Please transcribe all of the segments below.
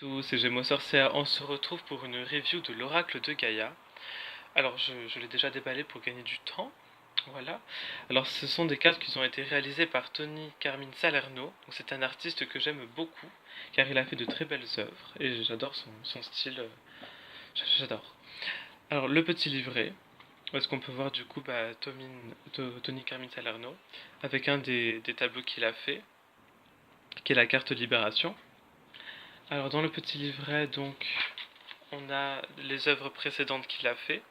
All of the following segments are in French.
Tous, c'est Gémeaux Sorcière, on se retrouve pour une review de l'oracle de Gaïa. Alors je l'ai déjà déballé pour gagner du temps, voilà. Alors ce sont des cartes qui ont été réalisées par Tony Carmine Salerno, donc c'est un artiste que j'aime beaucoup, car il a fait de très belles œuvres, et j'adore son style, j'adore. Alors le petit livret, où est-ce qu'on peut voir du coup Tony Carmine Salerno, avec un des tableaux qu'il a fait, qui est la carte Libération. Alors dans le petit livret, donc, on a les œuvres précédentes qu'il a fait,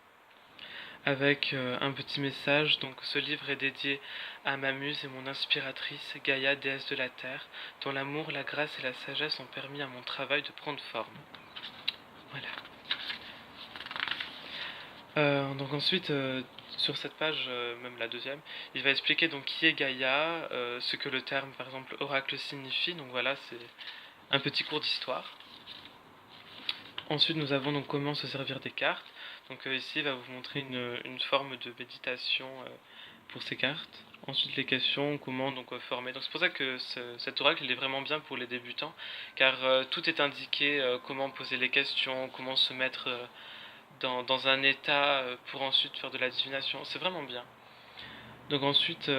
avec un petit message. Donc ce livre est dédié à ma muse et mon inspiratrice, Gaïa, déesse de la terre, dont l'amour, la grâce et la sagesse ont permis à mon travail de prendre forme. Voilà. Donc ensuite, sur cette page, même la deuxième, il va expliquer donc qui est Gaïa, ce que le terme, par exemple, oracle signifie. Donc voilà, c'est un petit cours d'histoire. Ensuite, nous avons donc comment se servir des cartes. Donc ici, il va vous montrer une forme de méditation pour ces cartes. Ensuite, les questions, comment donc former. Donc c'est pour ça que cet oracle il est vraiment bien pour les débutants, car tout est indiqué, comment poser les questions, comment se mettre dans un état pour ensuite faire de la divination. C'est vraiment bien. Donc ensuite,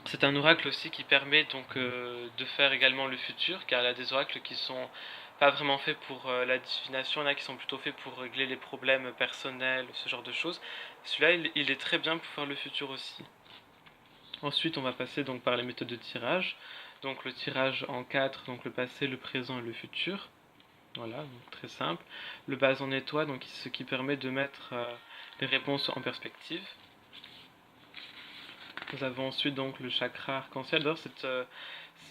c'est un oracle aussi qui permet donc de faire également le futur, car il y a des oracles qui sont pas vraiment faits pour la divination, il y en a qui sont plutôt faits pour régler les problèmes personnels, ce genre de choses. Celui-là, il est très bien pour faire le futur aussi. Ensuite, on va passer donc par les méthodes de tirage. Donc le tirage en 4, donc le passé, le présent et le futur. Voilà, donc très simple. Le base en étoile, donc ce qui permet de mettre les réponses en perspective. Nous avons ensuite donc le chakra arc-en-ciel. D'ailleurs,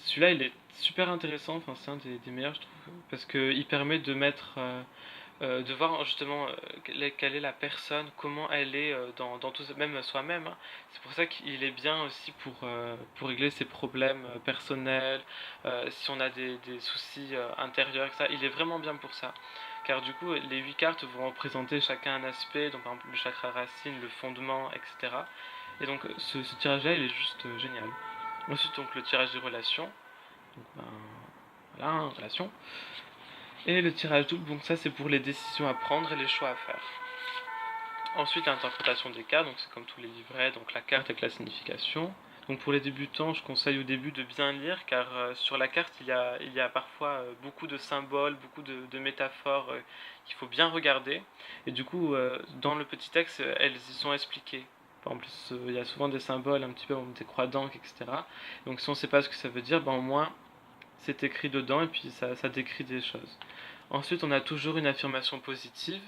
celui-là, il est super intéressant. Enfin, c'est un des meilleurs, je trouve, parce qu'il permet de mettre, de voir justement quelle est la personne, comment elle est dans tout, même soi-même. Hein. C'est pour ça qu'il est bien aussi pour régler ses problèmes personnels, si on a des soucis intérieurs, etc. Il est vraiment bien pour ça. Car du coup, les 8 cartes vont représenter chacun un aspect, donc par exemple le chakra racine, le fondement, etc. Et donc ce tirage-là, il est juste génial. Ensuite, donc le tirage des relations. Donc, voilà, hein, relation. Et le tirage double, donc ça c'est pour les décisions à prendre et les choix à faire. Ensuite, l'interprétation des cartes, donc c'est comme tous les livrets, donc la carte avec la signification. Donc pour les débutants, je conseille au début de bien lire, car sur la carte, il y a parfois beaucoup de symboles, beaucoup de métaphores qu'il faut bien regarder. Et du coup, dans le petit texte, elles y sont expliquées. En plus, il y a souvent des symboles un petit peu comme des croix d'encre, etc. Donc si on ne sait pas ce que ça veut dire, ben, au moins c'est écrit dedans et puis ça décrit des choses. Ensuite, on a toujours une affirmation positive,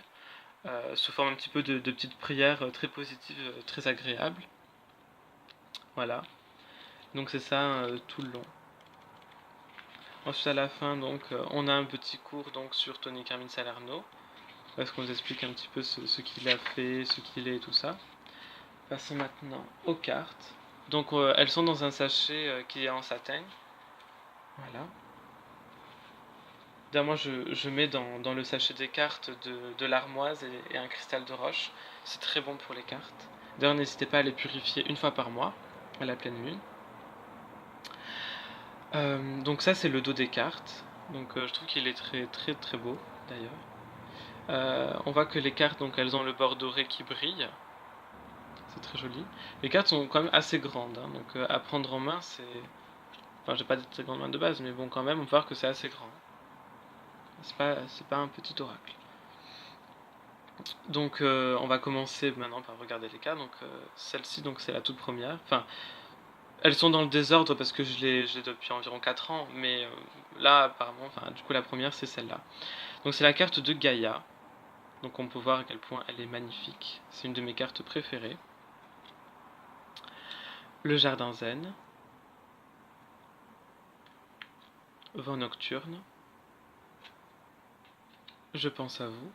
sous forme un petit peu de petites prières très positives, très agréables. Voilà. Donc c'est ça tout le long. Ensuite à la fin, donc, on a un petit cours donc, sur Tony Carmine Salerno, parce qu'on nous explique un petit peu ce qu'il a fait, ce qu'il est et tout ça. Passons maintenant aux cartes. Donc elles sont dans un sachet qui est en satin. Voilà. D'ailleurs, moi je mets dans le sachet des cartes de l'armoise et un cristal de roche. C'est très bon pour les cartes. D'ailleurs, n'hésitez pas à les purifier une fois par mois, à la pleine lune. Donc ça c'est le dos des cartes. Donc je trouve qu'il est très très très beau d'ailleurs. On voit que les cartes donc elles ont le bord doré qui brille. C'est très joli. Les cartes sont quand même assez grandes, hein, donc à prendre en main c'est. Enfin j'ai pas de très grande main de base, mais bon quand même on peut voir que c'est assez grand. C'est pas un petit oracle. Donc on va commencer maintenant par regarder les cartes. Donc celle-ci donc c'est la toute première. Enfin elles sont dans le désordre parce que je l'ai depuis environ 4 ans, mais là apparemment, enfin du coup la première c'est celle-là. Donc c'est la carte de Gaïa. Donc on peut voir à quel point elle est magnifique. C'est une de mes cartes préférées. Le jardin zen. Vent nocturne. Je pense à vous.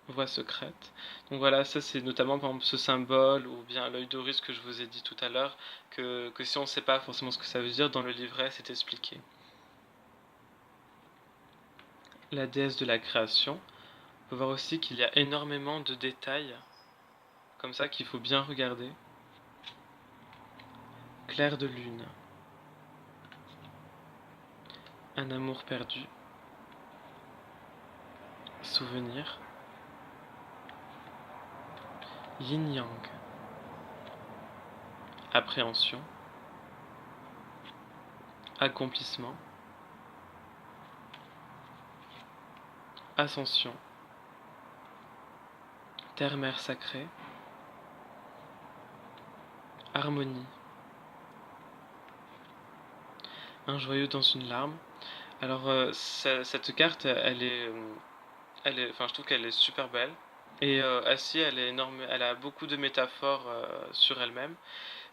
Voix secrète. Donc voilà, ça c'est notamment par exemple ce symbole ou bien l'œil d'Horus que je vous ai dit tout à l'heure, que si on ne sait pas forcément ce que ça veut dire, dans le livret c'est expliqué. La déesse de la création. On peut voir aussi qu'il y a énormément de détails comme ça qu'il faut bien regarder. Clair de lune. Un amour perdu. Souvenir. Yin-yang. Appréhension. Accomplissement. Ascension. Terre-mère sacrée. Harmonie. Un joyau dans une larme. Alors cette carte, enfin, je trouve qu'elle est super belle. Et Assi, elle est énorme, elle a beaucoup de métaphores sur elle-même.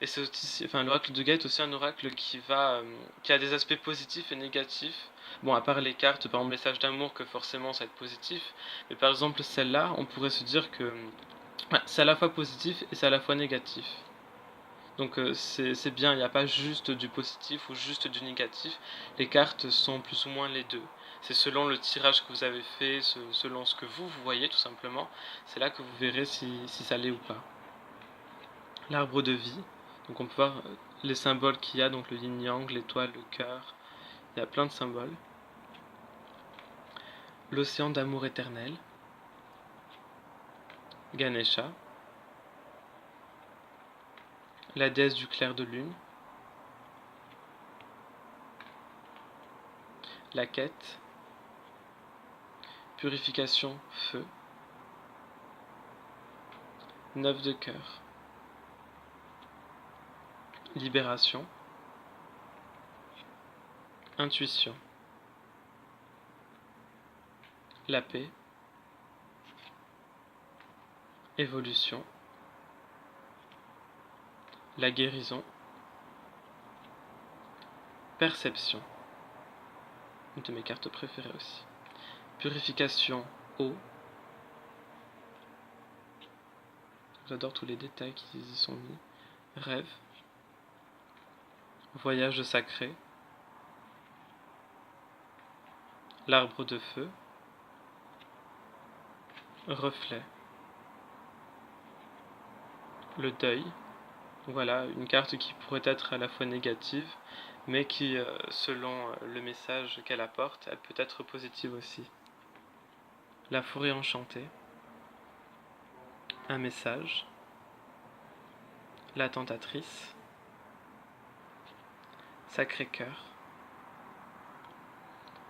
Et c'est aussi, enfin, l'oracle de Gaïa est aussi un oracle qui a des aspects positifs et négatifs. Bon, à part les cartes, par exemple, message d'amour, que forcément ça va être positif. Mais par exemple, celle-là, on pourrait se dire que ouais, c'est à la fois positif et c'est à la fois négatif. Donc c'est bien, il n'y a pas juste du positif ou juste du négatif. Les cartes sont plus ou moins les deux. C'est selon le tirage que vous avez fait, selon ce que vous voyez tout simplement. C'est là que vous verrez si ça l'est ou pas. L'arbre de vie. Donc on peut voir les symboles qu'il y a, donc le yin-yang, l'étoile, le cœur. Il y a plein de symboles. L'océan d'amour éternel. Ganesha. La déesse du clair de lune. La quête. Purification, feu. 9 de cœur. Libération. Intuition. La paix. Évolution. La guérison. Perception. Une de mes cartes préférées aussi. Purification, eau. J'adore tous les détails qui y sont mis. Rêve. Voyage sacré. L'arbre de feu. Reflet. Le deuil. Voilà, une carte qui pourrait être à la fois négative, mais qui, selon le message qu'elle apporte, elle peut être positive aussi. La forêt enchantée. Un message. La tentatrice. Sacré-Cœur.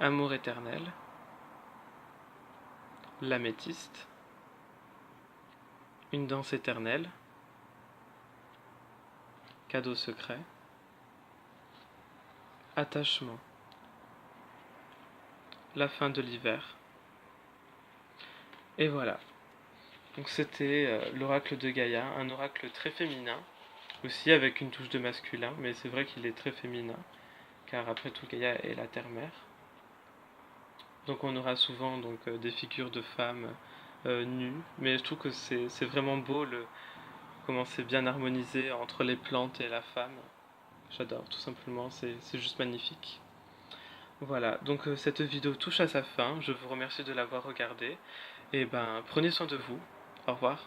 Amour éternel. L'améthyste. Une danse éternelle. Cadeau secret. Attachement. La fin de l'hiver. Et voilà. Donc c'était l'oracle de Gaïa, un oracle très féminin, aussi avec une touche de masculin, mais c'est vrai qu'il est très féminin, car après tout Gaïa est la terre-mère. Donc on aura souvent des figures de femmes nues, mais je trouve que c'est vraiment beau comment c'est bien harmonisé entre les plantes et la femme. J'adore, tout simplement, c'est juste magnifique. Voilà, donc cette vidéo touche à sa fin, je vous remercie de l'avoir regardée, et ben prenez soin de vous, au revoir.